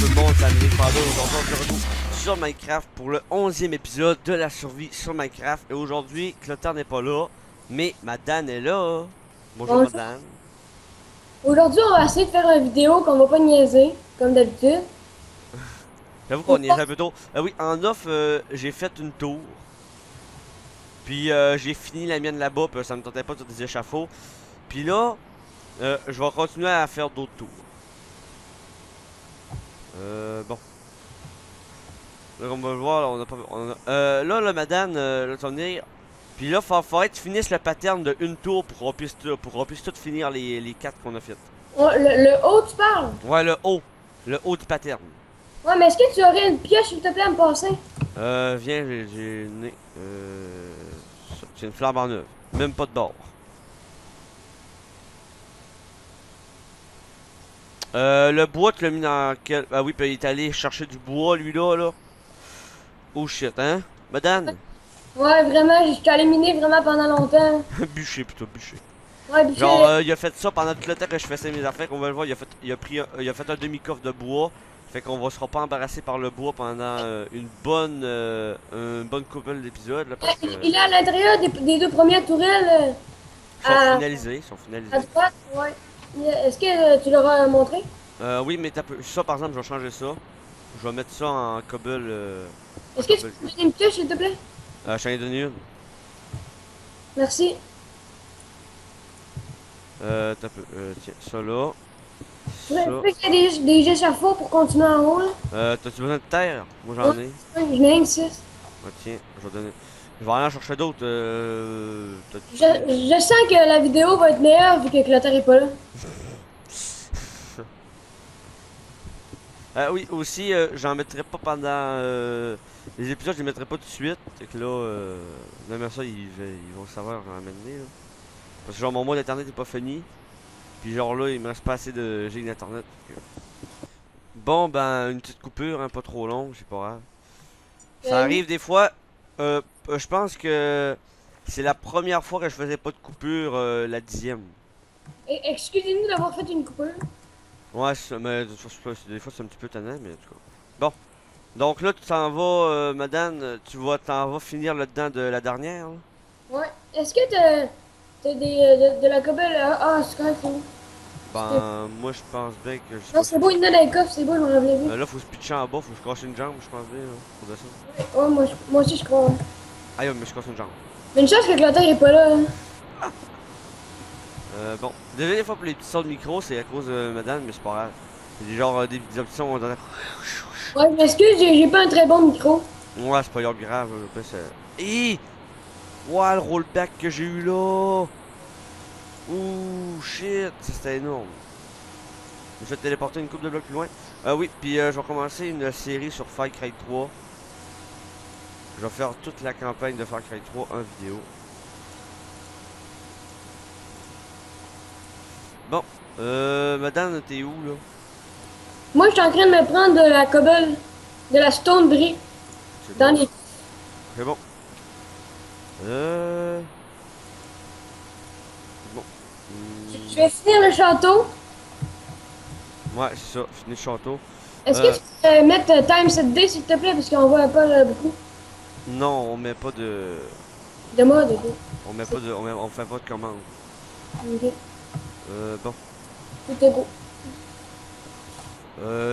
tout le monde, c'est André Fado. Aujourd'hui, on se retrouve sur Minecraft pour le 11e épisode de la survie sur Minecraft. Et aujourd'hui, Clotaire n'est pas là, mais Madane est là. Bonjour Bonjour. Madane. Aujourd'hui, on va essayer de faire une vidéo qu'on va pas niaiser, comme d'habitude. J'avoue qu'on y est Pourquoi? un peu tôt. Oui, en off, j'ai fait une tour. Puis j'ai fini la mienne là-bas, puis ça me tentait pas sur des échafauds. Puis là, je vais continuer à faire d'autres tours. Bon. Là, on va le voir, là, on a pas. Là, Madane, là, tu vas venir. Puis là, faudrait que tu finisses le pattern de une tour pour qu'on puisse tout finir les 4 qu'on a fait. Le haut, tu parles? Ouais, le haut. Le haut du pattern. Ouais, mais est-ce que tu aurais une pioche, s'il te plaît, à me passer? Viens, j'ai une. C'est une flamme en neuve. Même pas de bord. Le bois, tu l'as mis dans quel. Ah oui, puis il est allé chercher du bois, lui là. Oh shit, hein? Madame? Ouais, vraiment, je suis allé miner vraiment pendant longtemps. Bûcher plutôt, bûcher. Ouais, puis Genre, il a fait ça pendant tout le temps que je faisais mes affaires. Qu'on va le voir, il a fait un demi-coffre de bois. Fait qu'on sera pas embarrassé par le bois pendant une bonne couple d'épisodes. Là, parce que il est à l'intérieur des deux premières tourelles, ils sont à, finalisés, ils sont à finalisés. droite, ouais. Est-ce que tu l'auras montré? Oui, mais ça par exemple, je vais changer ça. Je vais mettre ça en cobble. En Est-ce que tu cobble. peux me donner une pioche, s'il te plaît? J'en ai donné une. Merci. T'as peu. Tiens, ça là. Tu Ça. veux qu'il y ait des échafauds pour continuer en haut, là? T'as-tu besoin de terre? Moi Ouais, j'en ai. ouais, j'en ai un 6. Tiens, je vais donner. Je vais aller en chercher d'autres. Je, je sens que la vidéo va être meilleure vu que Clotaire est pas là. Oui, aussi, j'en mettrai pas pendant les épisodes, je les mettrai pas tout de suite. Fait que là, même ça, ils vont savoir en amener. Là. Parce que genre, mon mode internet est pas fini. Puis genre là, il me reste pas assez de gigs d'internet. Bon, ben, une petite coupure, hein, pas trop longue, c'est pas grave. Ça Oui. arrive des fois. Je pense que c'est la première fois que je faisais pas de coupure, la 10e. Excusez-nous d'avoir fait une coupure. Ouais, mais des fois c'est un petit peu tannant, mais en tout cas. Bon. Donc là, tu t'en vas, madame, t'en vas finir le dedans de la dernière, là? Ouais. Est-ce que t'as de la cobble? Ah, c'est correct, c'est bon. Ben, moi, je pense bien que je sais Non, pas. c'est beau, il y en a dans les coffres, c'est beau, je m'en rappelais plus. Là, faut se pitcher en bas, faut que je casse une jambe, je pense bien, là, pour descendre. Ouais, moi aussi, je crois. Ouais. Aïe, mais je casse une jambe. Mais une chance que Clotaire est pas là. Hein. Bon, déjà, des fois, pour les petits sons de micro, c'est à cause de madame, mais c'est pas grave. C'est des genre des options, on dirait. Ouais, je m'excuse, j'ai pas un très bon micro. Ouais, c'est pas grave, après, c'est. Hé! Ouah, le rollback que j'ai eu là! Ouh, shit, ça, c'était énorme. Je vais te téléporter une coupe de blocs plus loin. Oui, puis je vais commencer une série sur Far Cry 3. Je vais faire toute la campagne de Far Cry 3 en vidéo. Bon, madame, t'es où là? Moi, je suis en train de me prendre de la cobble, de la stone brick C'est dans bon, les. c'est bon. Euh. Bon. Je vais finir le château. Ouais, c'est ça, fini le château. Est-ce que Euh, tu peux mettre Time 7D, s'il te plaît, parce qu'on voit pas beaucoup non, on met pas de. de mode. Ok. On met pas de. On fait pas de commande. Ok. Bon. Tout est beau.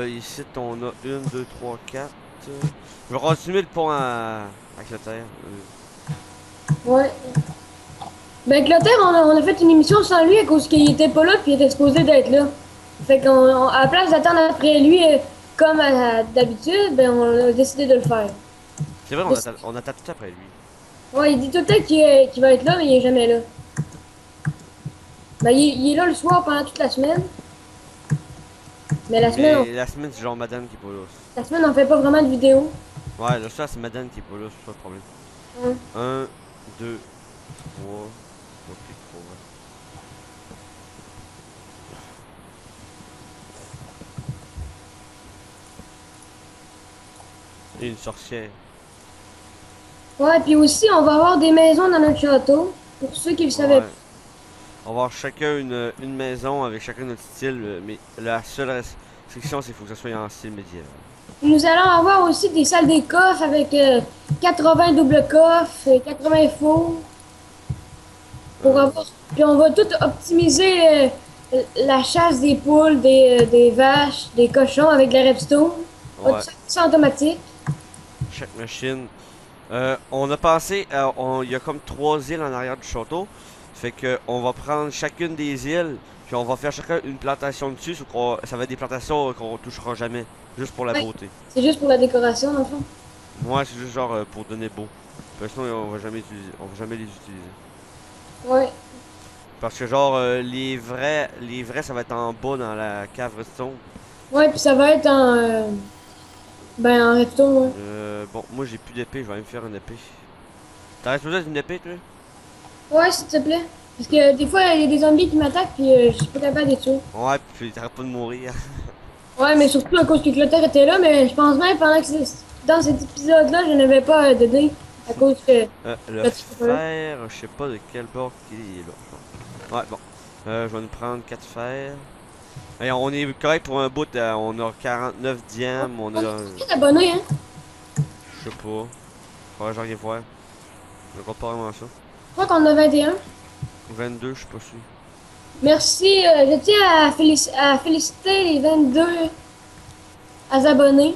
Ici, on a une, deux, trois, quatre. Je vais continuer le pont à Clotaire. Ouais. Ben, Clotaire, on a fait une émission sans lui à cause qu'il était pas là puis il était supposé d'être là. Fait à la place d'attendre après lui, comme d'habitude, ben, on a décidé de le faire. C'est vrai, Mais on attend tout après lui. ouais, il dit tout le temps qu'il va être là, mais il est jamais là. Ben, il est là le soir pendant toute la semaine. Mais Mais la semaine, c'est genre madame qui est pas là. la semaine, on fait pas vraiment de vidéos. Ouais, là, ça, c'est madame qui est pas là, c'est pas le problème. Ouais. Un, deux, trois. Ok, trois. Et une sorcière. Ouais, puis aussi, on va avoir des maisons dans notre château. Pour ceux qui le savaient pas. Ouais. On va avoir chacun une maison avec chacun notre style, mais la seule Section, c'est faut que ça soit en style médiéval. Nous allons avoir aussi des salles des coffres avec 80 doubles coffres, et 80 fours. Pour avoir... Puis on va tout optimiser la chasse des poules, des vaches, des cochons avec de la redstone. On va Ouais, tout faire ça en automatique. chaque machine. On a pensé, il y a comme 3 îles en arrière du château. Fait que on va prendre chacune des îles, puis on va faire chacun une plantation dessus. Ça va être des plantations qu'on touchera jamais, juste pour la Ouais. beauté. C'est juste pour la décoration, dans le fond. Moi, c'est juste genre pour donner beau. Parce que sinon, on va jamais les utiliser. Ouais. Parce que genre les vrais, ça va être en bas dans la cave redstone. Ouais, puis ça va être en... ben, en redstone, ouais. Bon, moi j'ai plus d'épée, je vais aller me faire une épée. T'arrêtes besoin d'une épée, toi? Ouais, s'il te plaît. Parce que des fois, il y a des zombies qui m'attaquent, puis je suis pas capable de les tuer. Ouais, puis t'arrêtes pas de mourir. Ouais, mais surtout à cause que Clotaire était là, mais je pense même pendant que dans cet épisode-là, je n'avais pas de dés. À cause que... Le Là, tu peux pas. fer, je sais pas de quel bord qu'il est là. Ouais, bon. Je vais nous prendre 4 fers. Et on est correct pour un bout, on a 49 diamants, on a... Qui est abonné, hein? Je sais pas. Faudrait que j'aille voir. Je regarde pas vraiment ça. Je crois qu'on a 21. 22, je suis pas sûr. Merci. Je tiens à féliciter les 22 abonnés.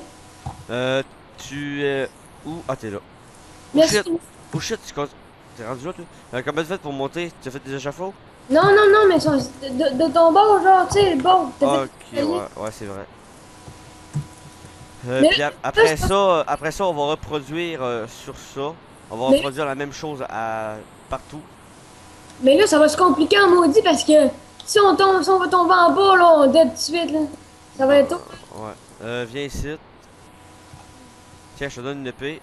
Tu es où? Ah, t'es là. Oh Merci. shit! Oh shit, t'es rendu là, toi? Comment tu fait pour monter? Tu as fait des échafauds? Non, non, non, mais de ton bord, genre, tu sais, le bord. Ah, ok, ouais, c'est vrai. Mais Puis après ça, on va reproduire sur ça. On va Mais- reproduire la même chose partout. Mais là, ça va se compliquer en maudit parce que si on tombe, si on va tomber en bas, là, on dead tout de suite, là. Ça va être tôt. Ouais. Viens ici. Tiens, je te donne une épée.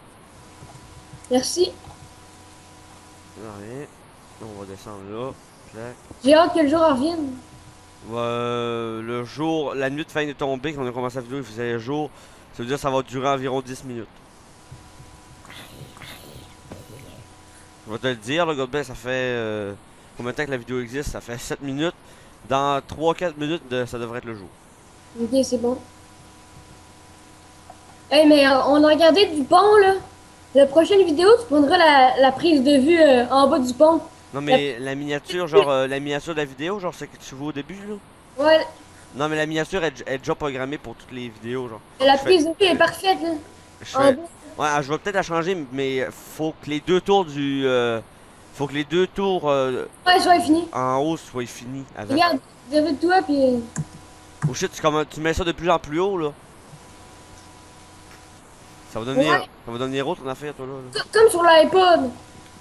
Merci. Rien. On va descendre là. Clac. J'ai hâte que le jour revienne. Le jour, la nuit de fin de tomber, quand on a commencé la vidéo, il faisait le jour. Ça veut dire que ça va durer environ 10 minutes. Je vais te le dire, le Godbell, ça fait combien de temps que la vidéo existe? Ça fait 7 minutes. Dans 3-4 minutes, ça devrait être le jour. Ok, c'est bon. Hey, mais on a regardé du pont, là. La prochaine vidéo, tu prendras la prise de vue en bas du pont. Non, mais la miniature, genre la miniature de la vidéo, genre celle que tu vois au début, là. Ouais, Non, mais la miniature elle est déjà programmée pour toutes les vidéos, genre. la Je fais- prise de vue est parfaite, là. Je En fais. bas. Ouais, je vais peut-être la changer, mais faut que les deux tours du. Faut que les deux tours Ouais, soit fini. en haut soient finis avant. Regarde, de toi, puis... Oh shit, tu mets ça de plus en plus haut, là. Ouais. Ça va devenir autre ton affaire, toi, là. Comme sur l'iPod.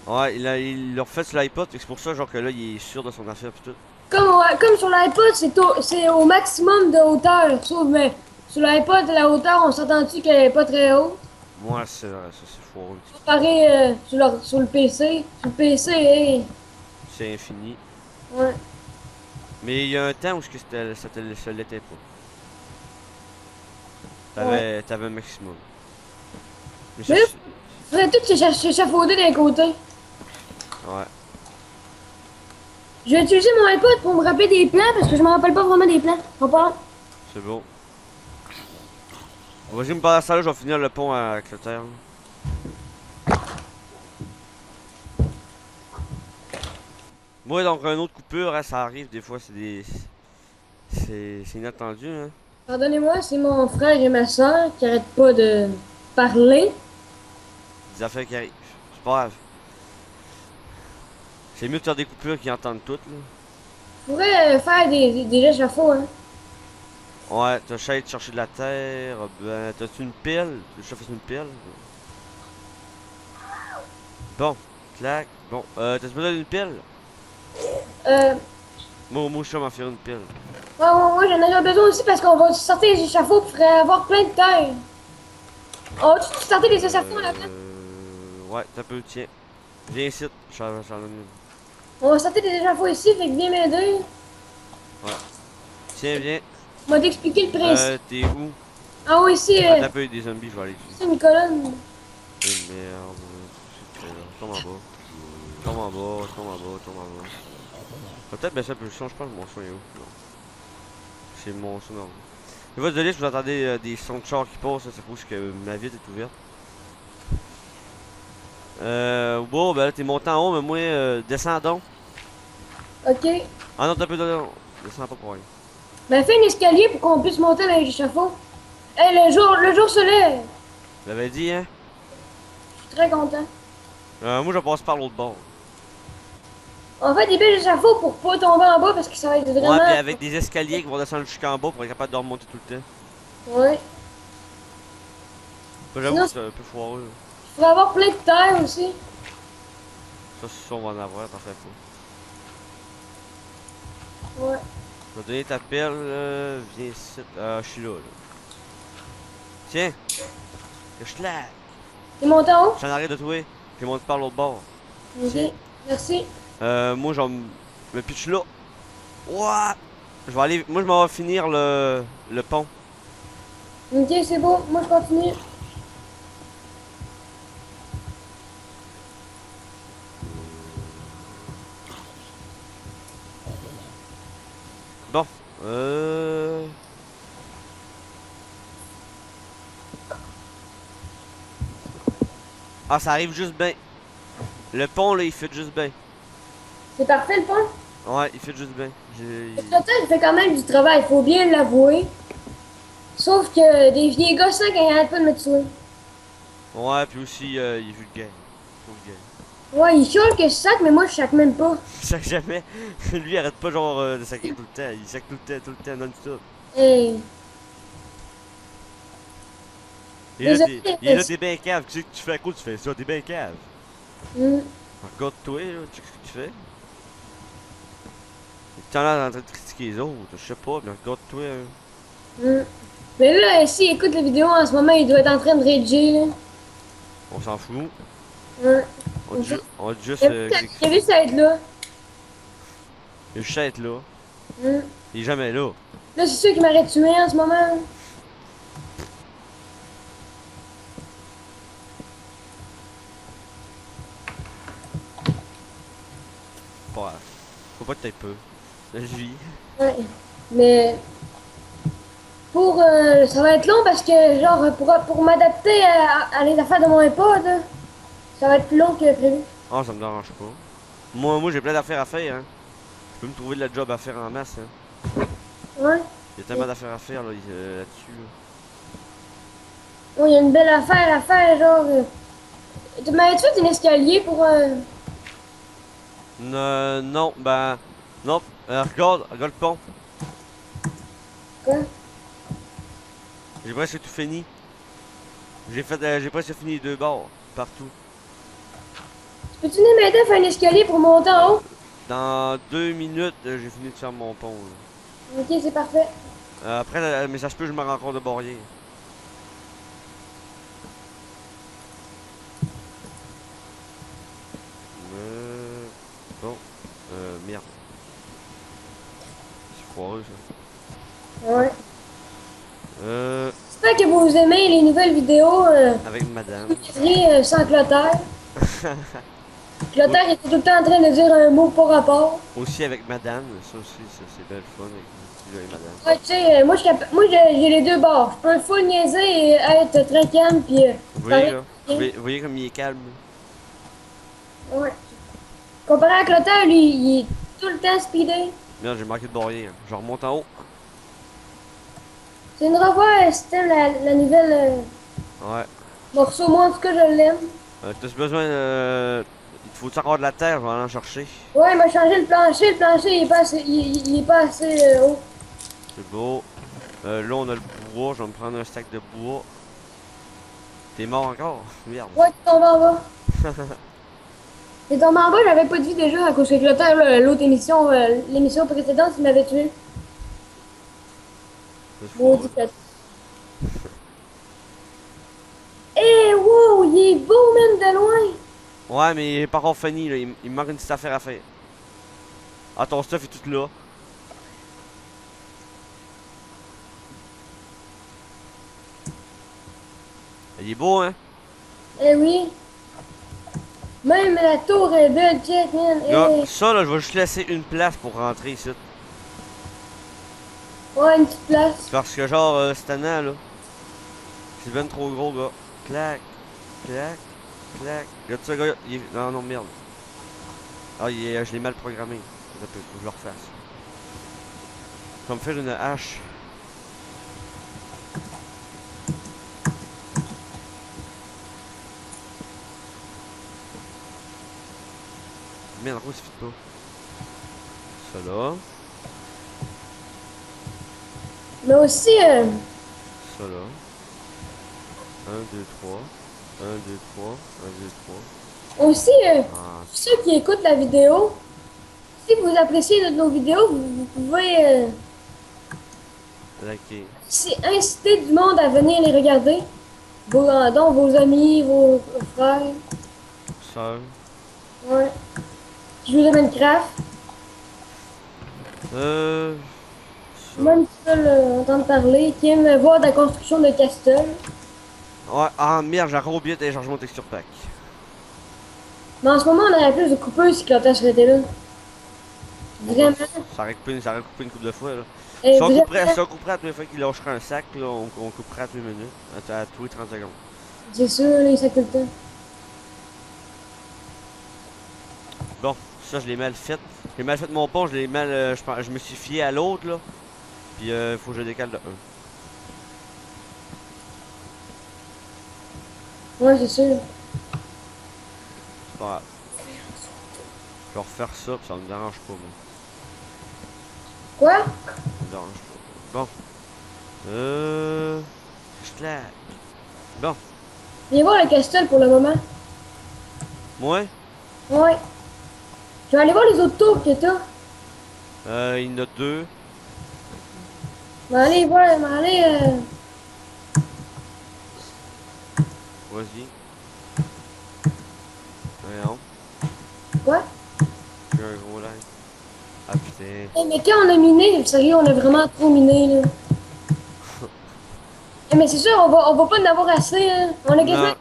Ouais, il l'a refait sur l'iPod, c'est pour ça, genre, que là, il est sûr de son affaire, pis tout. Comme sur l'iPod, c'est au maximum de hauteur. Sauf, mais sur l'iPod, la hauteur, on s'entend-tu qu'elle est pas très haute? Moi, c'est vrai, ça, c'est fou. Comparé sur le PC. Sur le PC, hey. C'est infini. Ouais. Mais il y a un temps où ça l'était pas. T'avais un maximum. Mais Mais là, faudrait tout s'échafauder d'un côté. ouais. Je vais utiliser mon iPod pour me rappeler des plans parce que je me rappelle pas vraiment des plans. On part. C'est bon. Vas-y, me parler ça là, je vais finir le pont avec le terre. Moi, donc, un autre coupure, hein, ça arrive des fois, c'est inattendu, hein. Pardonnez-moi, c'est mon frère et ma soeur qui arrêtent pas de parler. Des affaires qui arrivent. C'est pas grave. C'est mieux de faire des coupures qui entendent toutes, là. Je pourrais faire des échafauds, hein. Ouais, t'as essayé de chercher de la terre. Ben, t'as-tu une pile? Je te fais une pile. Bon, clac. Bon, t'as-tu besoin d'une pile? Euh, Moi, je suis m'en faire une pile. ouais, j'en aurais besoin aussi parce qu'on va sortir les échafauds pour avoir plein de terre. On va tout sortir les échafauds là-dedans? Ouais, t'as peu, tiens. Viens ici, j'en donne une. On va sortir des échafauds ici, fait que viens m'aider. Tiens, viens. On va t'expliquer le principe. T'es où? Ah oui, ici, T'as peu des zombies, je vais aller dessus. c'est une colonne. Eh merde. C'est là. Tombe en bas. Tombe en bas, tombe en bas, tombe en bas. Peut-être baisser la position, je pense que mon son est où? Non. C'est mon son normal. Je vais désolé si vous entendez des sons de char qui passent, c'est parce que ma vitre est ouverte. Bon, ben là, t'es monté en haut, mais moi, descends donc. Ok. Ah non, t'as un peu de. Descends pas pour rien. Ben, fais un escalier pour qu'on puisse monter dans l'échafaud. Hey, le jour se lève. Je l'avais dit, hein. Je suis très content. Moi, je passe par l'autre bord. On fait des belles échafauds pour pas tomber en bas parce que ça va être vraiment. Ouais, puis avec des escaliers qui vont descendre jusqu'en bas pour être capable de remonter tout le temps. Ouais. J'avoue Sinon, que c'est un peu foireux. il faut avoir plein de terre aussi. Ça, c'est sûr, on va en avoir, t'en fais pas. Ouais. Je vais donner ta pelle, viens ici. Je suis là. Tiens, que je te lave. T'es monté en haut? J'en arrête de toi. Je monte par l'autre bord. Ok. Tiens. Merci. Moi, j'en me pitch là. Ouah! Je vais aller. Moi, je m'en vais finir le pont. Ok, c'est bon. Moi, je continue. Bon. Ah, ça arrive juste bien. Le pont, là, il fait juste bien. C'est parfait le pont? Ouais, il fait juste bien. Le trottoir, il fait quand même du travail, faut bien l'avouer. Sauf que des vieilles gossins quand ils arrêtent pas de me tuer. Ouais, puis aussi, il est vulgaire. Trop vulgaire. Ouais, il chiale que je sac, mais moi, je sac même pas. Il sac jamais. Lui, il arrête pas, genre, de sacrer tout le temps. Il sac tout le temps, non-stop. Hey. Et là, Désolé. t'es bien cave. Tu sais que tu fais à quoi tu fais ça? T'es bien cave. Hmm. Regarde-toi, là, tu sais ce que tu fais. T'es là en train de critiquer les autres, je sais pas, mais regarde-toi. Hmm. Mais là, s'il écoute la vidéo en ce moment, il doit être en train de rager, là. On s'en fout. Ouais. On dit juste. Il a vu ça être là. Le chat est là. Hmm. Il est jamais là. Là, c'est sûr qu'il m'aurait tué en ce moment. Pas grave. Faut pas que t'aies peur. Je vis. Ouais. Mais ça va être long parce que, genre, pour m'adapter à les affaires de mon iPod, là, ça va être plus long que prévu. Ah, ça me dérange pas. Moi j'ai plein d'affaires à faire, hein. Je peux me trouver de la job à faire en masse, hein. Ouais. Il y a tellement d'affaires à faire là, là-dessus. Là. Oh, il y a une belle affaire à faire, genre. Tu m'avais-tu fait un escalier pour. Non, ben. Non, regarde le pont. Quoi? J'ai presque tout fini. J'ai presque fini les deux bords, partout. Peux-tu venir m'aider à faire un escalier pour monter en haut? Dans 2 minutes, j'ai fini de faire mon pont. Là. Ok, c'est parfait. Après, mais ça se peut que je me rends compte de barrière. Bon. Merde. C'est foireux ça. Ouais. Euh. J'espère que vous aimez les nouvelles vidéos Avec madame. sans Clotaire. Clotaire était tout le temps en train de dire un mot par rapport. Aussi avec madame, ça aussi, ça, c'est belle fun avec lui et madame. Ouais, tu sais, moi j'ai les deux bords. Je peux full niaiser et être très calme, puis. Vous voyez là? parler. Vous voyez comme il est calme? Ouais. Comparé à Clotaire, lui, il est tout le temps speedé. Merde, j'ai manqué de barrière. Je remonte en haut. C'est une revoir si t'aimes la nouvelle Ouais. morceau. Moi, en tout cas, je l'aime. T'as besoin de. Il te faut encore de la terre, je vais aller en chercher. Ouais, il m'a changé le plancher. Le plancher, il est pas assez, il est pas assez haut. C'est beau. Là, on a le bois. Je vais me prendre un stack de bois. T'es mort encore? Merde. Ouais, tu tombes en bas. T'es tombé en bas, j'avais pas de vie déjà à cause que Clotaire, l'autre émission, l'émission précédente, il m'avait tué. C'est Maudit fou. Clotaire. Eh, wow, il est beau même de loin. Ouais, mais il est pas encore fini, là. Il me manque une petite affaire à faire. Ah, ton stuff est tout là. Il est beau, hein? Eh oui. Même la tour est belle, check, man. Là, Eh. ça, là, je vais juste laisser une place pour rentrer ici. Ouais, une petite place. Parce que genre, cette année là, c'est ben trop gros, gars. Clac, clac, clac. Regarde ça, gars. Non, non, merde. Ah, je l'ai mal programmé. Faut que je le refasse. Je vais me faire une hache. Merde, pourquoi ça fit pas? Ça là. Mais aussi, Ça là. 1, 2, 3. 1, 2, 3. 1, 2, 3. aussi, Ah, ceux qui écoutent la vidéo, si vous appréciez nos vidéos, vous pouvez liké. inciter du monde à venir les regarder. Dont vos amis, vos frères. Sœur. Ouais. Qui jouent à Minecraft. Ça. Même qui veulent entendre parler, qui aiment voir de la construction de castle. Ouais, ah merde, j'ai encore oublié de télécharger mon texture pack. Mais en ce moment, on aurait plus de coupeuses si Clotas serait été là. Vraiment. Ça aurait coupé une couple de fois là. Et Si on vraiment, couperait à tous les fois qu'il lâcherait un sac, là, on couperait à 2 minutes. À tous les 30 secondes. c'est sûr, les sacs tout le temps. Bon, ça je l'ai mal fait. J'ai mal fait mon pont, je l'ai mal. Je me suis fié à l'autre là. Puis faut que je décale de 1. Ouais, c'est sûr. C'est pas grave. Je vais refaire ça, puis ça me dérange pas, moi. Quoi? Ça me dérange pas. Bon. Je claque. Bon. Viens voir le castle pour le moment. Moi, Ouais. Je vais aller voir les autres tours que t'as. il y en a 2. Mais allez voir, mais allez. Vas-y. Voyons. Quoi? J'ai un gros lag. Ah putain. Eh, mais quand on a miné, sérieux, on a vraiment trop miné, là. Eh, mais c'est sûr, on va pas en avoir assez, hein. On a quasiment. Non,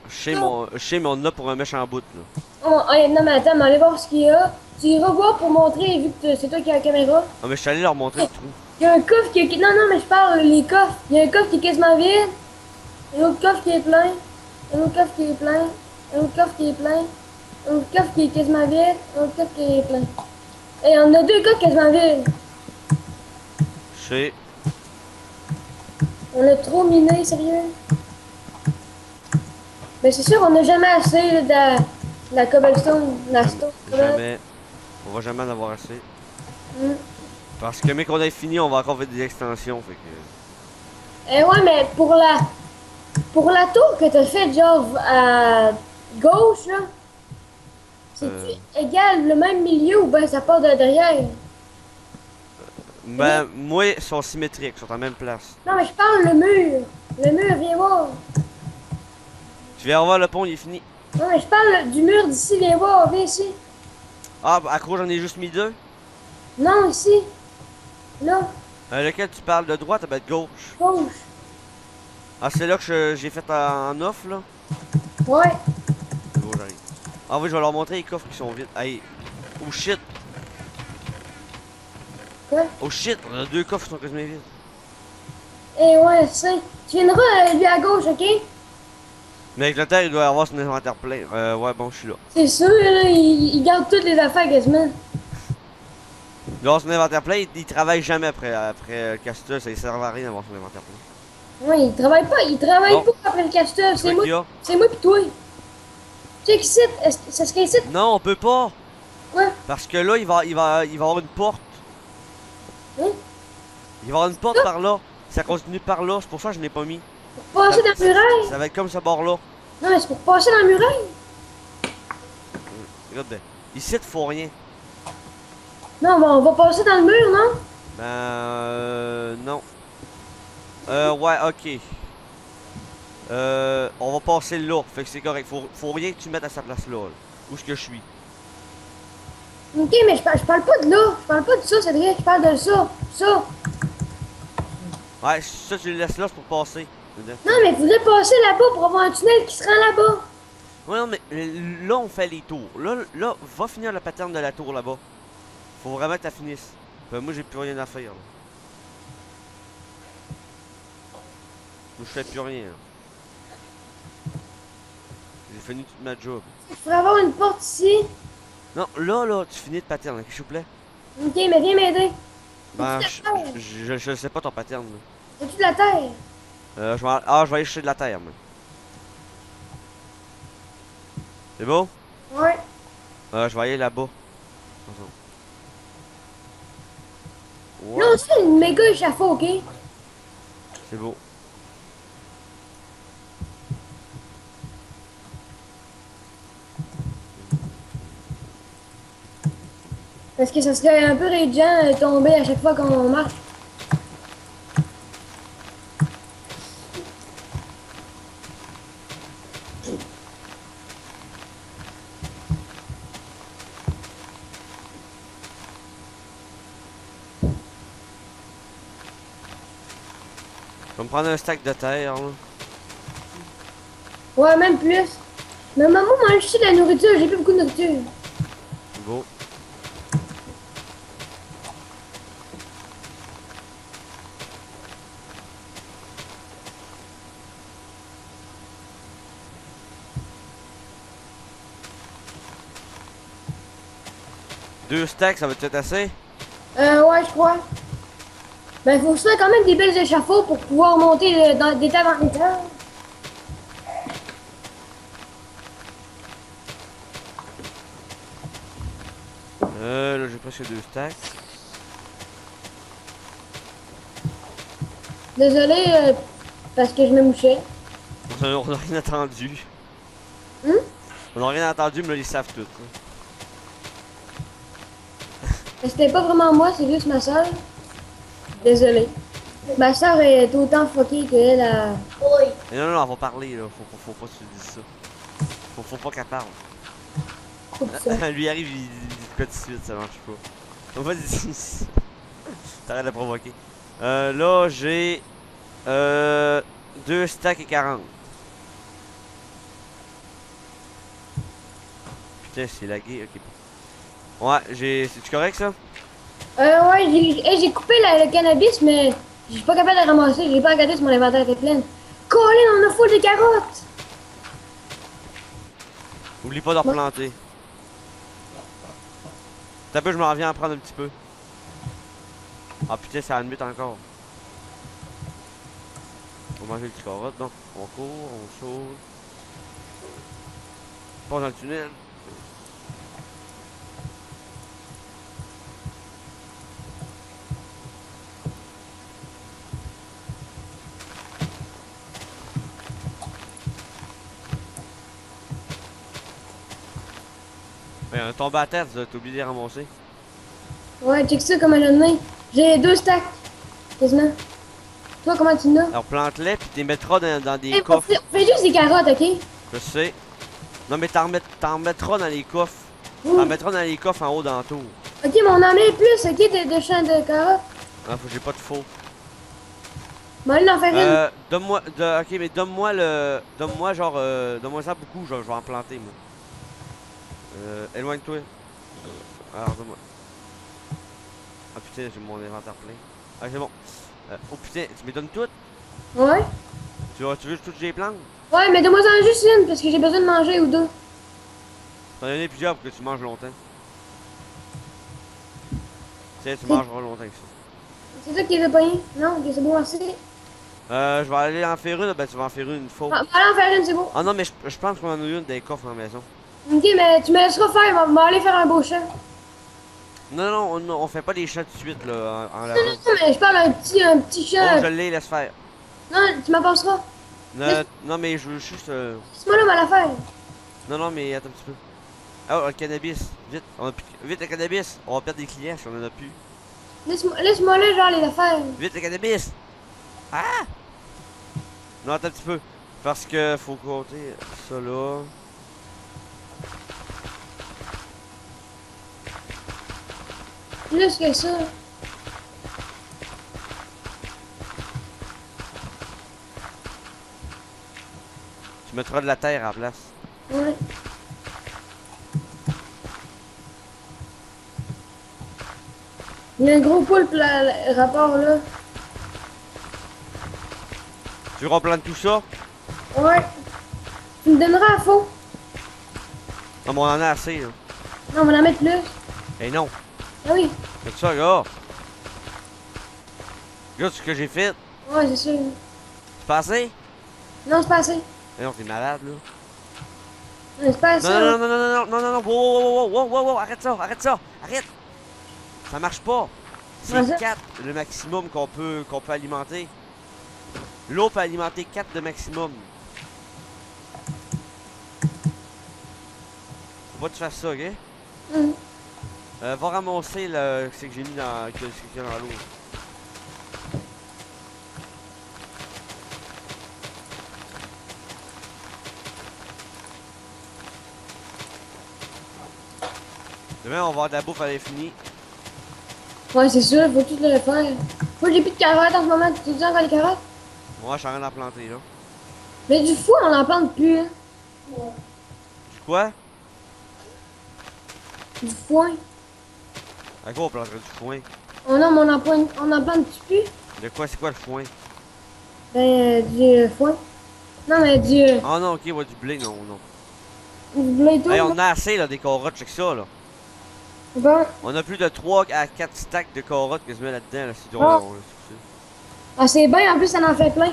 je sais, mais on en a pour un méchant bout, là. Non, mais attends, mais allez voir ce qu'il y a. Tu iras voir pour montrer, vu que c'est toi qui as la caméra. Ah, mais je suis allé leur montrer le trou. Il y a un coffre qui est. Non, non, mais je parle, les coffres. Il y a un coffre qui est quasiment vide. Un autre coffre qui est plein. Un autre coffre qui est plein. Un autre coffre qui est plein. Un autre coffre qui est quasiment vide. Un autre coffre qui est plein. Et on a deux coffres quasiment vides. Je sais. On a trop miné, sérieux. Mais c'est sûr, on n'a jamais assez là, de la cobblestone, de la stone. Jamais. On va jamais en avoir assez. Mm. Parce que, mec, on a fini, on va encore faire des extensions, fait que. Eh ouais, mais pour la tour que t'as faite, genre, à gauche, là, c'est-tu égal le même milieu ou ben ça part de derrière? Ben, moi, ils sont symétriques, ils sont en même place. Non, mais je parle le mur. Le mur, viens voir. Tu viens revoir le pont, il est fini. Non, mais je parle du mur d'ici, viens voir, viens ici. Ah, à quoi j'en ai juste mis 2? Non, ici. Là, Lequel tu parles de droite, ben de gauche. gauche. Ah, c'est là que j'ai fait en off, là? Ouais. C'est bon, j'arrive. Ah oui, je vais leur montrer les coffres qui sont vides. Hey. Oh shit. Quoi? Oh shit, on a 2 coffres qui sont quasiment vides. Eh ouais, c'est. Tu viendras, lui, à gauche, ok? Mais avec le terre, il doit avoir son inventaire plein. Ouais, bon, je suis là. C'est sûr, là, il garde toutes les affaires quasiment. Il doit avoir son inventaire plein, il travaille jamais après le casteur, ça ne sert à rien d'avoir son inventaire plein. Ouais, il travaille Bon. pas après le casteur, C'est quoi qu'il y a? c'est moi pis toi. Tu sais qu'ici, ça serait ici? Non, on peut pas. Quoi? Parce que là, il va avoir une porte. Hein? Il va y avoir une porte par là. Ça continue par là, c'est pour ça que je n'ai pas mis. Pour passer dans le muraille? Ça va être comme ce bord là. Non, mais c'est pour passer dans le muraille. Regarde bien. Ici, il faut rien. Non, bon, on va passer dans le mur, non? Non. Ouais, ok. On va passer là, fait que c'est correct. Faut rien que tu mettes à sa place là. Où est-ce que je suis? Ok, mais je parle pas de là. Je parle pas de ça, Cédric. Je parle de ça. Ça. Ouais, ça, tu le laisses là, c'est pour passer. Non, mais il faudrait passer là-bas pour avoir un tunnel qui se rend là-bas. Ouais, non, mais là, on fait les tours. Là, va finir le pattern de la tour là-bas. Faut vraiment que tu finisses. Moi, j'ai plus rien à faire. Là. je fais plus rien. J'ai fini toute ma job. Il faudrait avoir une porte ici. Non, là, tu finis de pattern, ok, s'il vous plaît? Ok, mais viens m'aider. Ben, T'as-tu de la terre? je sais pas ton pattern, là. T'as-tu de la terre? Je vais aller chercher de la terre, moi. C'est beau? Ouais. Je vais aller là-bas. Attends. Ouais, Là aussi, une méga échafaud, ok? c'est beau. Parce que ça serait un peu rageant de tomber à chaque fois qu'on marche. Je vais me prendre un stack de terre, là. Ouais, même plus. Mais maman m'a acheté de la nourriture, j'ai plus beaucoup de nourriture. C'est beau. Deux stacks, ça va peut-être assez? Ouais, je crois. Ben, faut se faire quand même des belles échafauds pour pouvoir monter d'étape en étape. Là, j'ai presque deux stacks. Désolé, parce que je me mouchais. On n'a rien entendu. Hum? On n'a rien entendu, mais là, ils savent tout. Hein. Mais c'était pas vraiment moi, c'est juste ma soeur. Désolé. Ma soeur est autant fuckée qu'elle a... Oui. Mais non, on va parler, là. Faut pas que tu dises ça. Faut pas qu'elle parle. Coupe ça. Lui arrive, il dit quoi tout de suite, ça marche pas. Donc vas-y, t'arrêtes de provoquer. Là, j'ai... deux stacks et 40. Putain, c'est lagué, ok. Ouais, c'est-tu correct, ça? Ouais, j'ai coupé le cannabis, mais je suis pas capable de le ramasser. J'ai pas regardé si mon inventaire était plein. Colin, on a full de carottes! Oublie pas de replanter. T'as peu, je m'en reviens à prendre un petit peu. Ah putain, ça a une minute encore. On va manger le petit carotte, non? On court, on saute. On passe dans le tunnel. Ouais, on est tombé à terre, t'as oublié de les ramasser. Ouais, check ça comme elle a donné. J'ai deux stacks. Quasiment. Toi, comment tu l'as? Alors plante-les, puis tu les mettras dans des Hey, coffres. on fait juste des carottes, ok? Je sais. Non, mais t'en mettras dans les coffres. Ouh. T'en mettras dans les coffres en haut dans le tour. Ok, mais on en met plus, ok, de champs de carottes. Ah, faut que j'ai pas de faux. Bon, allez en faire une. Donne-moi. Ok, mais donne-moi le. Donne-moi genre. Donne-moi ça beaucoup, genre, je vais en planter, moi. Éloigne-toi. Alors, donne-moi. Ah putain, j'ai mon inventaire plein. Ah, c'est bon. Oh putain, tu me donnes toutes? Ouais. Tu veux toutes les plantes? Ouais, mais donne-moi en juste une, parce que j'ai besoin de manger ou deux. T'en donné plusieurs pour que tu manges longtemps. Tiens, tu mangeras longtemps que ça. C'est ça qui est pogné? Non, ok, c'est bon, merci. Je vais aller en faire une, ben tu vas en faire une faux. Ah, allez en faire une, c'est bon. Ah non, mais je pense qu'on en a une des coffres dans la maison. Ok, mais tu me laisseras faire, on va aller faire un beau champ. Non, on fait pas des chats tout de suite, là, en Non, lavant. non, mais je parle d'un petit Oh, champ. je l'ai, laisse faire. Non, tu m'apporteras. Non, mais je veux juste... Laisse-moi là, mal à faire. Non, mais attends un petit peu. Oh, le cannabis. Vite, vite le cannabis. On va perdre des clients si on en a plus. Laisse-moi là, genre, les affaires. Vite le cannabis. Ah! Non, attends un petit peu. Parce que faut compter ça là. Plus que ça. Tu mettras de la terre à la place. Ouais. Il y a un gros poulpe, là, le rapport, là. Tu veux qu'on plante tout ça? Ouais. Tu me donneras à faux. Non, mais on en a assez, là. Non, on va en mettre plus. Eh non. Ah oui. Fais ça, gars. Regarde ce que j'ai fait. Ouais, c'est sûr. C'est pas assez? Non, c'est pas assez. Eh non, t'es malade, là. Non, c'est pas assez. Non, non, non, non, non, non, non, non, non, wow, wow, wow, wow, wow, arrête ça, arrête. Ça marche pas. Ouais, C'est ça. 4 le maximum qu'on peut alimenter. L'eau peut alimenter 4 de maximum. Faut pas que tu fasses ça, ok? Hum. Va ramasser le ce que j'ai mis dans, ce qu'il y a dans l'eau. Demain, on va avoir de la bouffe à l'infini. Ouais, c'est sûr, faut tout le faire. Moi, j'ai plus de carottes en ce moment. Tu dis encore les carottes? Moi, je suis en train d'en planter, là. Mais du foin, on en plante plus. Hein. Du quoi? Du foin. À quoi on planterait du foin? Oh non, mais on en plante plus. De quoi? C'est quoi le foin? Ben, du foin. Non, mais Ah non, ok, ouais, du blé, non, non. du blé et tout. Hey, on en a assez, là, des carottes, check ça, là. Bon. On a plus de 3 à 4 stacks de carottes que je mets là-dedans, là. C'est drôle. Ah. Ah, c'est bien, en plus, ça en fait plein.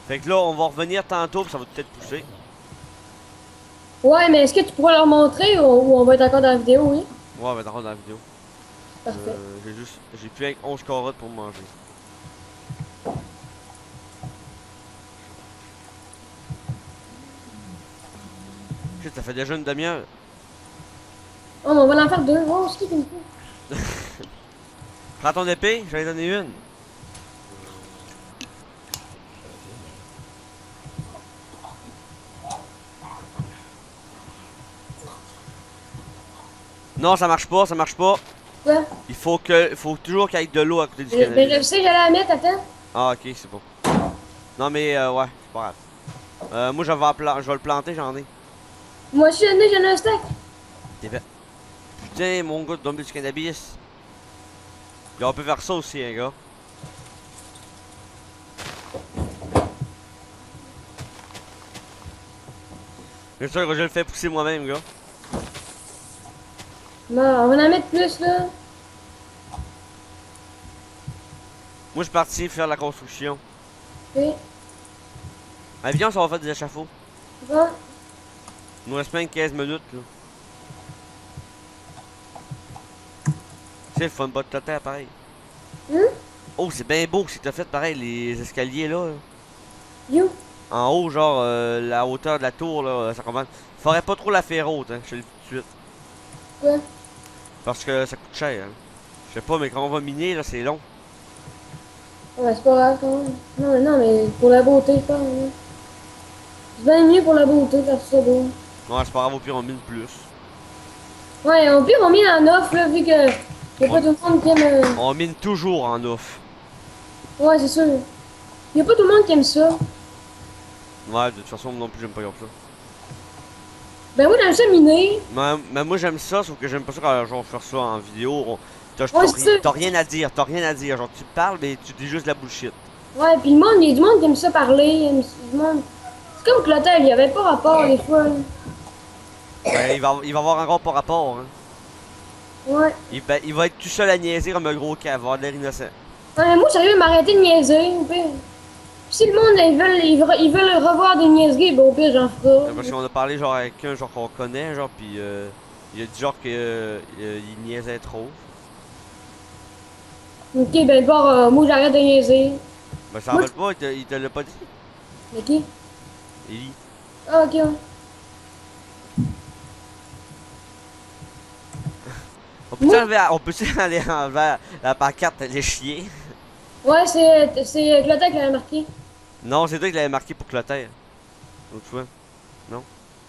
Fait que là, on va revenir tantôt, puis ça va peut-être pousser. Ouais, mais est-ce que tu pourras leur montrer ou on va être encore dans la vidéo, oui? Ouais, on va t'en rendre dans la vidéo. Parfait. J'ai plus avec 11 carottes pour manger. Shit, ça fait déjà une demi-heure. Oh, mais on va en faire deux. Oh, c'est qui me fait? Prends ton épée, j'en ai donné une. Non, ça marche pas, ça marche pas. Quoi? Faut toujours qu'il y ait de l'eau à côté du Mais cannabis. je sais, j'allais la mettre, attends. Ah, ok, c'est bon. Non, mais ouais, c'est pas grave. Moi, je vais le planter, j'en ai. Moi, je suis j'en ai un stack. T'es fait. Putain, mon gars, donne du cannabis. Là, on peut faire ça aussi, hein, gars. Bien sûr que je le fais pousser moi-même, gars. Bon, on va en mettre plus, là. Moi, je suis parti faire la construction. Ok. Ah, viens, ça va faire des échafauds. Bon. Il nous reste même 15 minutes, là. C'est le fun bas de terre, pareil. Oh, c'est bien beau ce que t'as fait, pareil, les escaliers, là. You. En haut, genre, la hauteur de la tour, là, ça commence. Faudrait pas trop la faire haute, hein, je te le dis tout de suite. Quoi? Parce que ça coûte cher, hein. Je sais pas, mais quand on va miner, là, c'est long. Ouais, c'est pas grave, quand même. Non, mais pour la beauté, je pense. Hein. C'est bien mieux pour la beauté, faire ça beau. Ouais, c'est pas grave, au pire, on mine plus. Ouais, au pire, on met en offre, là, vu que y'a pas tout le monde qui aime. On mine toujours en off. Ouais, c'est sûr. Y'a pas tout le monde qui aime ça. Ouais, de toute façon, moi non plus, j'aime pas comme ça. Ben, moi, j'aime ça miner. Mais moi, j'aime ça, sauf que j'aime pas ça quand, genre, faire ça en vidéo. Ouais, c'est ça. T'as rien à dire, t'as rien à dire. Genre, tu parles, mais tu dis juste de la bullshit. Ouais, pis le monde, y'a du monde qui aime ça parler. Du monde. C'est comme Clotel, y'avait pas rapport des fois. Là. Ben, il va avoir encore pas rapport, hein. Ouais. Il va être tout seul à niaiser comme un gros cave, avoir de l'air innocent. Ouais, mais moi, sérieux, m'arrêter de niaiser, au pire. Si le monde, ils veulent revoir des niaiseries, ben au pire, j'en ferai. Parce qu'on a parlé, genre, avec un, genre, qu'on connaît, genre, pis il a dit, genre, que il niaisait trop. Ok, ben d'abord, moi, j'arrête de niaiser. Ben, ça Moi, rappelle pas, il te l'a pas dit. Mais qui? Ellie. Ah, ok, ouais. On peut aller enlever la pancarte les chiens? Ouais, c'est Clotel qui l'avait marqué. Non, c'est toi qui l'avais marqué pour Clotaire. L'autre fois. Non?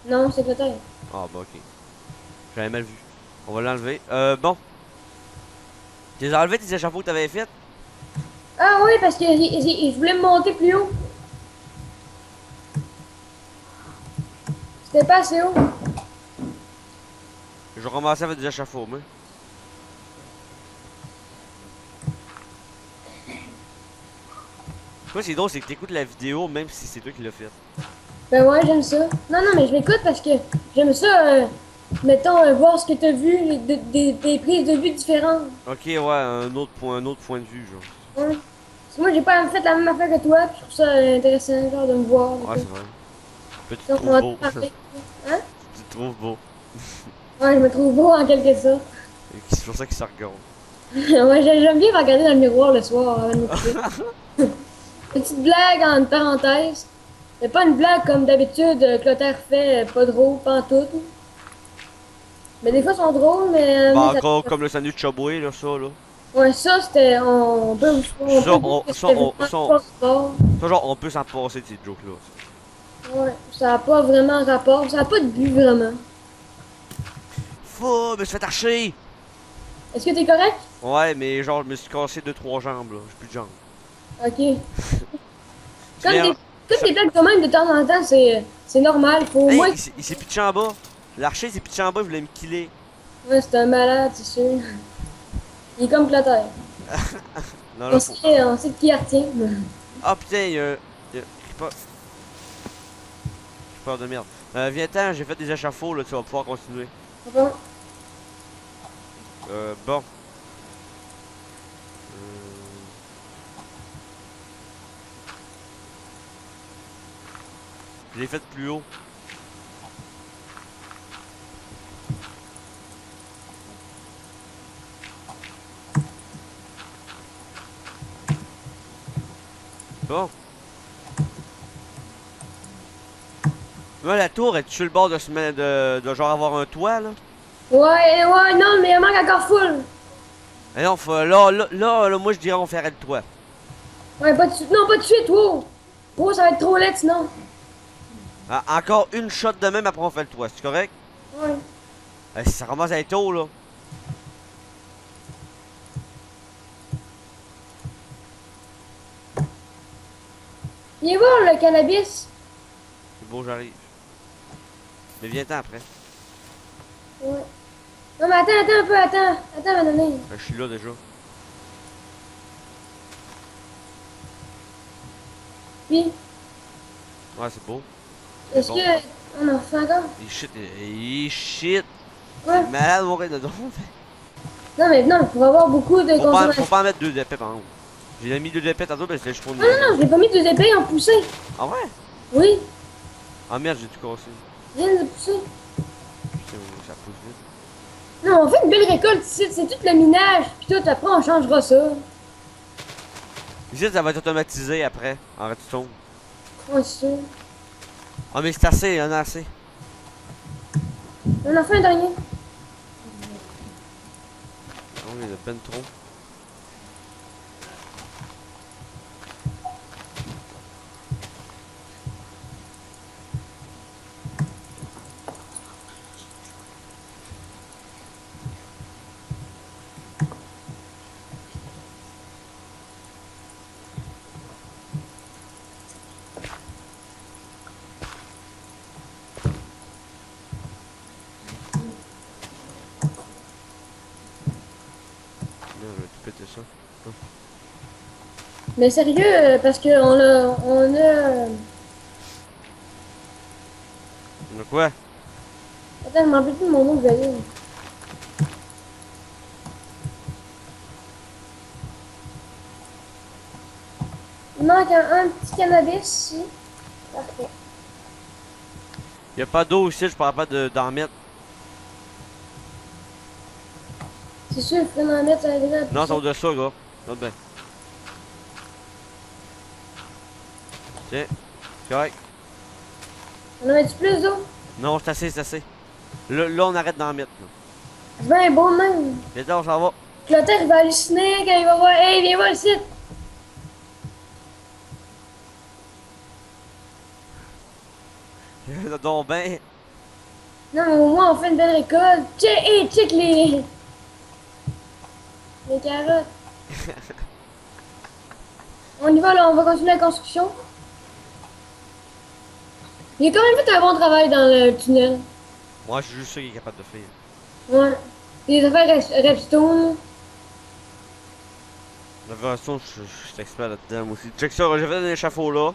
Non, c'est Clotel. Ah, bah, ok. J'avais mal vu. On va l'enlever. Bon. Tu les as enlevés, tes échafauds que t'avais fait? Ah oui, parce que je voulais me monter plus haut. C'était pas assez haut. Je vais commencer avec des échafauds, moi. Toi, c'est drôle, c'est que t'écoutes la vidéo même si c'est toi qui l'as fait. Ben ouais, j'aime ça. Non, non, mais je l'écoute parce que j'aime ça, mettons, voir ce que t'as vu, des prises de vue différentes. Ok, ouais, un autre point de vue, genre. Ouais. Parce que moi, j'ai pas fait la même affaire que toi, puis je trouve ça intéressant, genre, de me voir. Ouais, c'est vrai. Toi, tu te Donc, on trouves va beau. parler. Hein? Tu te trouves beau. Ouais, je me trouve beau en quelque sorte. Et c'est pour ça qu'il se regarde. Ouais, j'aime bien me regarder dans le miroir le soir avant de me coucher. Petite blague en parenthèse. C'est pas une blague comme d'habitude, Clotaire fait, pas drôle, pas en tout. Mais des fois, ils sont drôles, Bah, mais encore comme le sandwich Subway, là, ça, là. ouais, ça, c'était. On Ça, peut dire que ça, c'était vraiment pas rapport. ça, genre, on peut s'en passer de ces jokes-là. Ouais, ça a pas vraiment rapport. Ça a pas de but vraiment. Fou, je me suis fait archer! Est-ce que t'es correct? Ouais, mais genre, je me suis cassé 2-3 jambes, là. J'ai plus de jambes. Ok. Tu viens- Comme des blagues de même de temps en temps, c'est normal. Faut au Hey, moins. il s'est pitché en bas. L'archer, il s'est pitché en bas, il voulait me killer. Ouais, c'est un malade, c'est sûr. Il est comme Clotaire. Non, là, faut... On sait de qui il retient. Ah, putain, j'ai pas... J'ai peur de merde. Viens-t'en, j'ai fait des échafauds, là, tu vas pouvoir continuer. Bon. Bon. Je l'ai fait plus haut. Bon. Là, la tour, est-tu sur le bord de se mettre de genre avoir un toit, là? Ouais, non, mais il manque encore full. Et non, là, moi, je dirais on ferait le toit. Ouais, pas de suite. Non, pas de suite, wow. Wow, ça va être trop laid sinon. Ah, encore une shot de même, après on fait le toit, c'est correct? Ouais. Ça commence à être tôt, là. Viens voir le cannabis. C'est beau, j'arrive. Mais viens-t'en après. Ouais. Non, mais attends un peu, attends, ma donner. Je suis là déjà. Puis, Ouais, c'est beau. est-ce bon. que. On en refait encore? Il shit. Ouais. C'est malade, mourir de drôle. Non, pour avoir beaucoup de Faut consommation. pas en mettre deux d'épais par exemple. J'ai mis deux d'épais tantôt, mais c'est juste pour une Non, je l'ai pas mis deux épées, en poussé. Ah ouais? Oui, Ah merde, j'ai tout cassé. viens de pousser. Putain, ça pousse vite. Non, on fait une belle récolte ici, c'est tout le minage. Puis tout, après, on changera ça. Ici, ça va être automatisé après, en redstone. Ouais, c'est sûr. Ah mais c'est assez, il y en a assez. On en fait un dernier. Ah oui, il y en a ben trop. Merde, je vais tout péter ça. Mais sérieux, parce que on a. Donc quoi? Attends, je m'en rappelle plus de mon nom que j'avais. Il manque un petit cannabis ici. Parfait. Il y a pas d'eau ici, je pourrais pas d'en mettre. C'est sûr, il faudrait en mettre, ça déjà. Non, c'est au-dessus, ça, gars. Note bien. Tiens, c'est correct. On en met-tu plus d'eau? Non, c'est assez, c'est assez. Là, on arrête d'en mettre. Là. C'est bien beau de même. Viens là, on s'en va. Clotaire, il va halluciner quand il va voir. Hey, viens voir le site. Donc ben. Non, mais au moins, on fait une belle récolte. Check les carottes. On y va, là, on va continuer la construction. Il a quand même fait un bon travail dans le tunnel. Moi, je suis juste sûr qu'il est capable de faire. Ouais. Les affaires Redstone. toute façon, je suis expert là-dedans, moi aussi. Check ça, j'ai fait un échafaud là.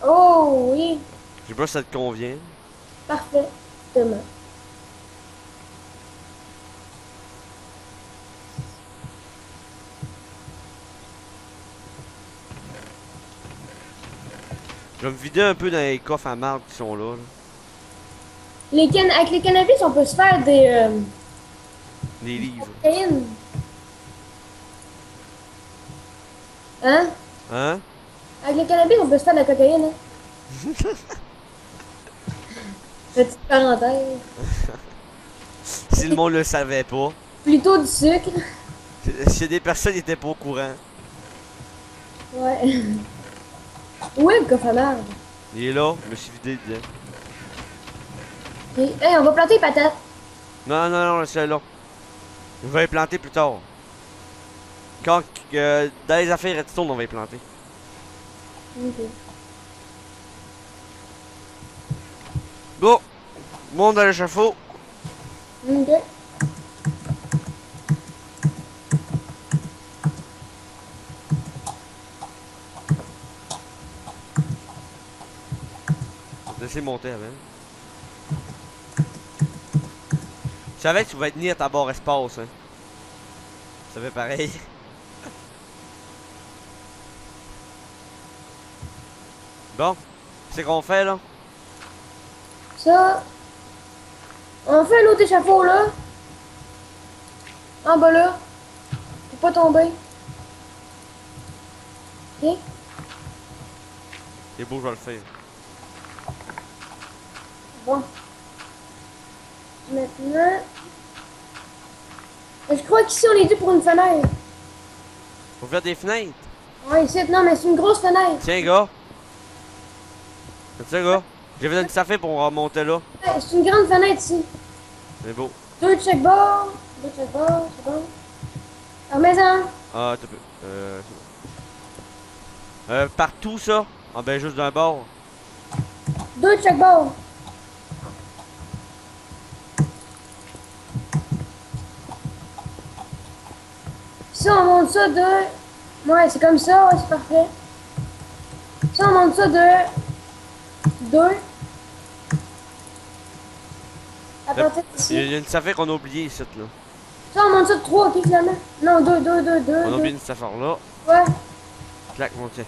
Oh oui, Je sais pas si ça te convient. parfait. Demain. Je vais me vider un peu dans les coffres à marde qui sont là. Avec les cannabis, on peut se faire Les livres. cocaïne. Hein? Hein? Avec le cannabis, on peut se faire de la cocaïne, hein? Petite parenthèse. Si le monde le savait pas. Plutôt du sucre. Si des personnes n'étaient pas au courant. Ouais. Où est le coffre à marde? Il est là, je me suis vidé dedans. Hey, on va planter les patates. Non, non, non, c'est là. Je vais les planter plus tard. Quand, dans les affaires Redstone, on va les planter. Ok. Bon, monde à l'échafaud. Ok. Je vais te laisser monter avant. Je savais que tu vas être ni à ta barre espace, hein. Ça fait pareil. Bon, c'est qu'on fait là? Ça. On fait l'autre échafaud là. En bas là. Pour pas tomber. Ok? C'est beau, je vais le faire. Bon. Maintenant. Je crois qu'ici on est dû pour une fenêtre. Faut faire des fenêtres. Ouais, ici, non, mais c'est une grosse fenêtre. Tiens, gars. C'est ça, gars. J'ai fait une petite affaire pour remonter là. Ouais, c'est une grande fenêtre ici. C'est beau. Deux de chaque bord. Deux de chaque bord, c'est bon. Alors, maison. Ah, tu peux. Partout ça? Ah, ben juste d'un bord. Deux de chaque bord. Ça, on monte ça de. Ouais, c'est comme ça, ouais, c'est parfait. Ça, on monte ça de. Deux. À partir Il d'ici. y a une petite affaire qu'on a oublié ici, là. Ça, on monte ça de trois, ok, finalement. Non, deux, deux, deux, deux. On a deux. oublié une petite affaire là. Ouais. Clac, mon tiens.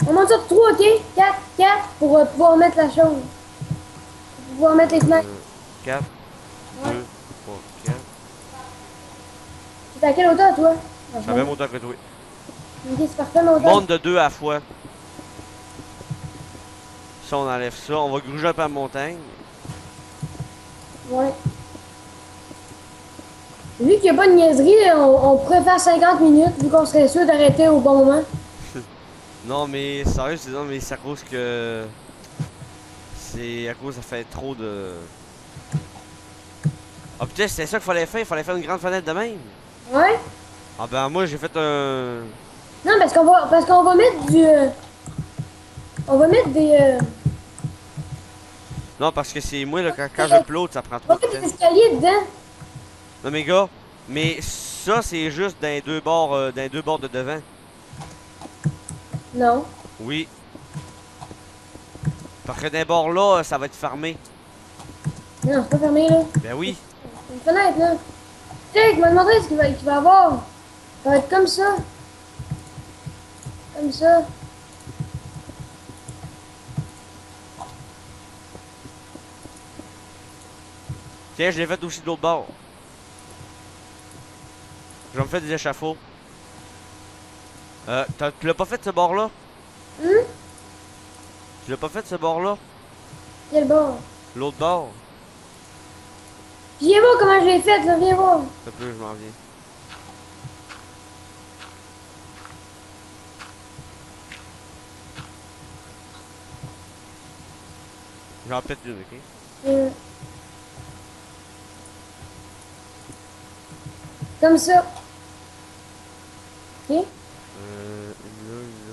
On monte ça de trois, ok? Quatre, quatre, pour pouvoir mettre la chose. Pour pouvoir mettre les fenêtres. 4, Ouais. 2, 3, 4. C'est à quelle hauteur, toi? Ah, Ça même autant que toi. Ok, c'est parfait, mon hauteur. Monte de 2 à la fois. Ça, on enlève ça. On va gruger un peu la montagne. Ouais. Vu qu'il n'y a pas de niaiserie, on pourrait faire 50 minutes, vu qu'on serait sûr d'arrêter au bon moment. Non, mais sérieux, c'est à cause que. C'est à cause ça fait trop de. Ah putain, c'était ça qu'il fallait faire. Il fallait faire une grande fenêtre de même. Ouais? Ah ben moi j'ai fait un. Non, parce qu'on va mettre du... on va mettre des... Non, parce que c'est moi là, quand je upload, ça prend on trop va de mettre temps. des escaliers dedans. Non mais gars, mais ça c'est juste dans les deux bords de devant. Non. Oui. Parce que dans les bords là, ça va être fermé. Non, c'est pas fermé, là. Ben oui. C'est une fenêtre, là. Check, m'a demandé ce qu'il va avoir. Ça va être comme ça. Comme ça. Tiens, je l'ai fait aussi de l'autre bord. Je vais me faire des échafauds. Tu l'as pas fait ce bord là? Tu l'as pas fait ce bord là? Quel bord? L'autre bord? Viens voir comment je l'ai fait, là. Viens voir. Ça peut, je m'en viens. J'en pète une, ok? Comme ça. Ok? Une là, une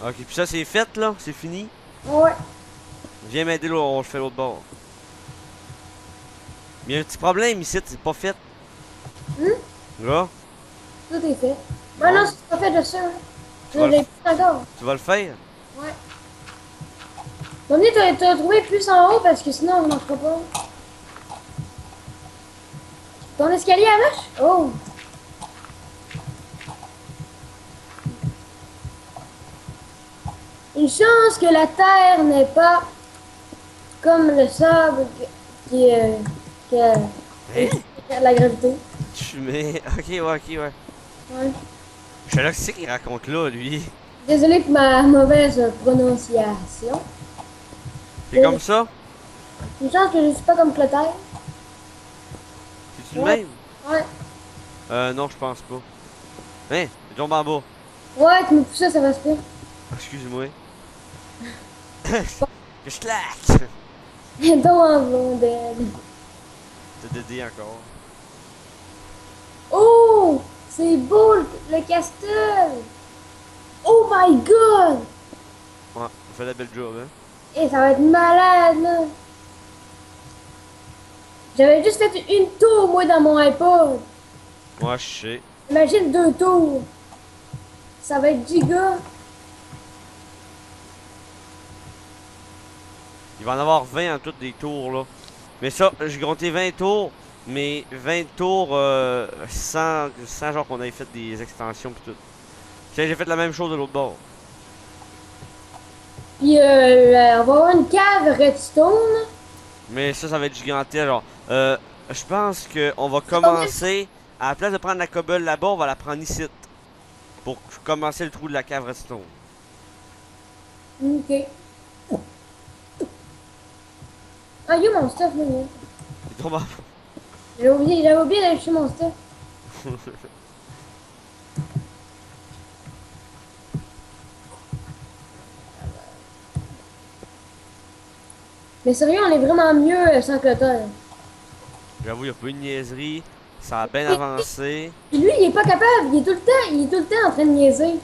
là. Ok, puis ça c'est fait là? C'est fini? Ouais. Viens m'aider là, on le fait l'autre bord. Mais y a un petit problème ici, c'est pas fait. Hum? Là, Tout est fait. Ben non, non, c'est pas fait de ça. Hein. tu vas, Je le, l'ai plus encore. tu vas le faire. Ouais. Bon, tu t'as trouvé plus en haut parce que sinon, on ne marchera pas. Ton escalier à vache? Oh! Une chance que la terre n'est pas comme le sable qui Hein? a la gravité. Tu mets. Ok, ouais, ok, ouais. Ouais. Je sais là que c'est qu'il raconte là, lui. Désolé pour ma mauvaise prononciation. C'est comme ça? Une chance que je suis pas comme Clotaire. C'est-tu le Ouais. même? Ouais. Non, je pense pas. Hein? Il tombe en bas. Ouais, tu me pousses ça va se faire. Excuse-moi. Je slack! Donc en blondelle. T'as Dédé encore. Oh! C'est beau le castel! Oh my god! Ouais, on fait la belle job, hein? Et ça va être malade là! J'avais juste fait une tour moi dans mon iPod. Ouais, je sais. Imagine 2 tours. Ça va être giga. Il va en avoir 20 en toutes des tours, là. Mais ça, j'ai compté 20 tours, mais 20 tours sans genre qu'on ait fait des extensions pis tout. Tiens, j'ai fait la même chose de l'autre bord. Puis on va avoir une cave redstone. Mais ça va être gigantesque, genre. Je pense qu'on va commencer, à la place de prendre la cobble là-bas, on va la prendre ici. Pour commencer le trou de la cave redstone. Ok. Ah, yo mon stuff, là. Il tombe en- J'avais oublié d'aller chercher mon stuff. Mais sérieux, on est vraiment mieux sans Clotaire. J'avoue, il n'y a pas eu de niaiserie. Ça a bien avancé. Puis lui, il est pas capable. Il est tout le temps en train de niaiser.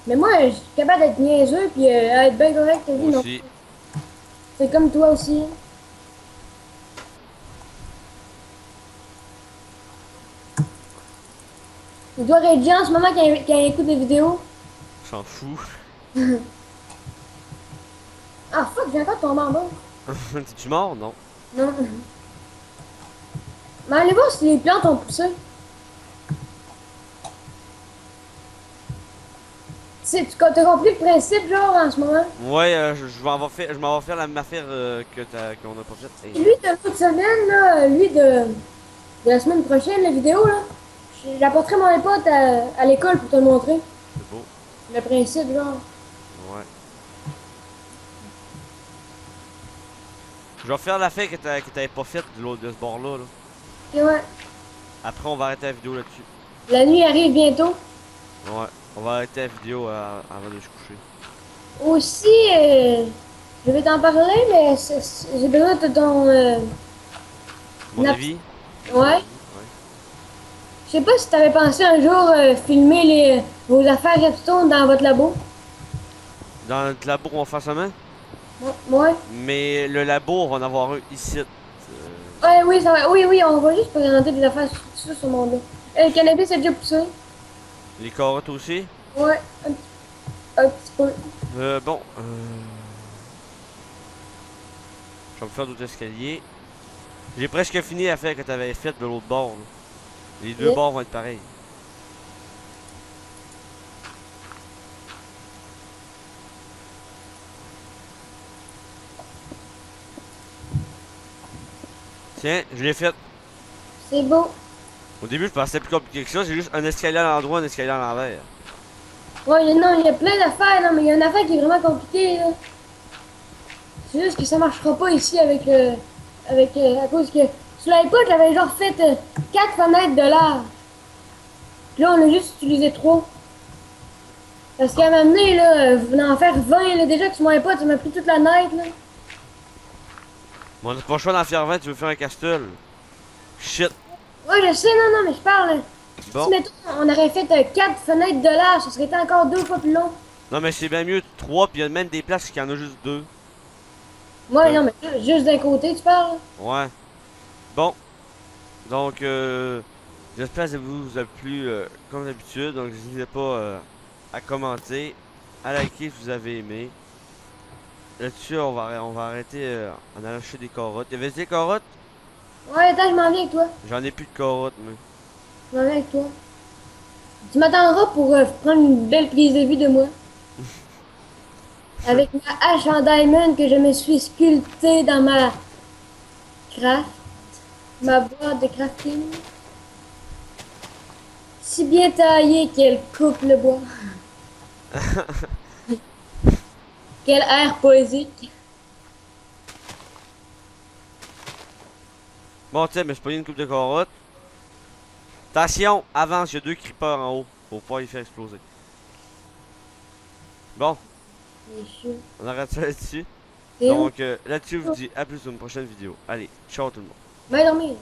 Mais moi, je suis capable d'être niaiseux puis être bien correct. Lui, Moi non. aussi. C'est comme toi aussi. Il doit rager en ce moment quand il écoute des vidéos. S'en fout. Ah fuck, j'ai encore tombé en bas. T'es-tu mort? Non. Non. Mais allez voir si les plantes ont poussé. T'as compris le principe, genre, en ce moment? Ouais, je m'en vais faire la même affaire qu'on a pas faite. Et lui, de l'autre semaine, là, lui de la semaine prochaine, la vidéo, là, j'apporterai mon iPod à l'école pour te le montrer. C'est beau. Le principe, genre. Ouais. Je vais faire l'affaire que t'avais pas faite de ce bord-là. Là. Et ouais. Après, on va arrêter la vidéo là-dessus. La nuit arrive bientôt. Ouais. On va arrêter la vidéo avant de se coucher. Aussi, je vais t'en parler, mais j'ai besoin de ton... Mon Nap- avis? Ouais. Ouais. Je sais pas si t'avais pensé un jour filmer vos affaires Redstone dans votre labo. Dans le labo, on va faire ça main. Ouais. Mais le labo, on va en avoir un ici. Ouais, oui, oui, on va juste présenter des affaires sur ce monde-là. Le cannabis a déjà poussé. Les carottes aussi. Ouais, un petit peu. Bon. Je vais me faire d'autres escaliers. J'ai presque fini l'affaire que t'avais faite de l'autre bord. Là. Les deux Yeah. bords vont être pareils. Tiens, je l'ai fait. C'est beau. Au début, je pensais que c'était plus compliqué que ça. C'est juste un escalier à l'endroit, un escalier à l'envers. Ouais, non, il y a plein d'affaires, non, mais il y a une affaire qui est vraiment compliquée, là. C'est juste que ça marchera pas ici à cause que sur l'iPod, j'avais genre fait 4 fenêtres de large. Puis là, on a juste utilisé 3. Parce qu'à un moment donné, là, vous voulez en faire 20, là, déjà que sur mon iPod, ça m'a pris toute la night, là. Bon, on n'a pas le choix d'en faire 20, tu veux faire un castle. Shit. Ouais, je sais, non, mais je parle. Bon. Si, mettons, on aurait fait 4 fenêtres de large, ça serait encore 2 fois plus long. Non, mais c'est bien mieux 3, puis il y a même des places qui en a juste 2. Ouais, non, mais juste d'un côté, tu parles. Ouais. Bon, donc j'espère que ça vous a plu comme d'habitude. Donc n'hésitez pas à commenter, à liker si vous avez aimé. Là-dessus, on va arrêter en allant chercher des carottes. Il y avait des carottes? Ouais, attends, je m'en viens avec toi. J'en ai plus de carottes, mais. Je m'en viens avec toi. Tu m'attendras pour prendre une belle prise de vue de moi. Avec ma hache en diamond que je me suis sculptée dans ma craft, ma boîte de crafting. Si bien taillée qu'elle coupe le bois. Quel air poésique. Bon, tiens, mais je pas une coupe de carottes. Attention, avance, il y a deux creepers en haut. Faut pas les faire exploser. Bon, Les cheveux. on arrête ça là-dessus. C'est où? Donc là-dessus, je vous dis à plus dans une prochaine vidéo. Allez, ciao tout le monde. Va dormir.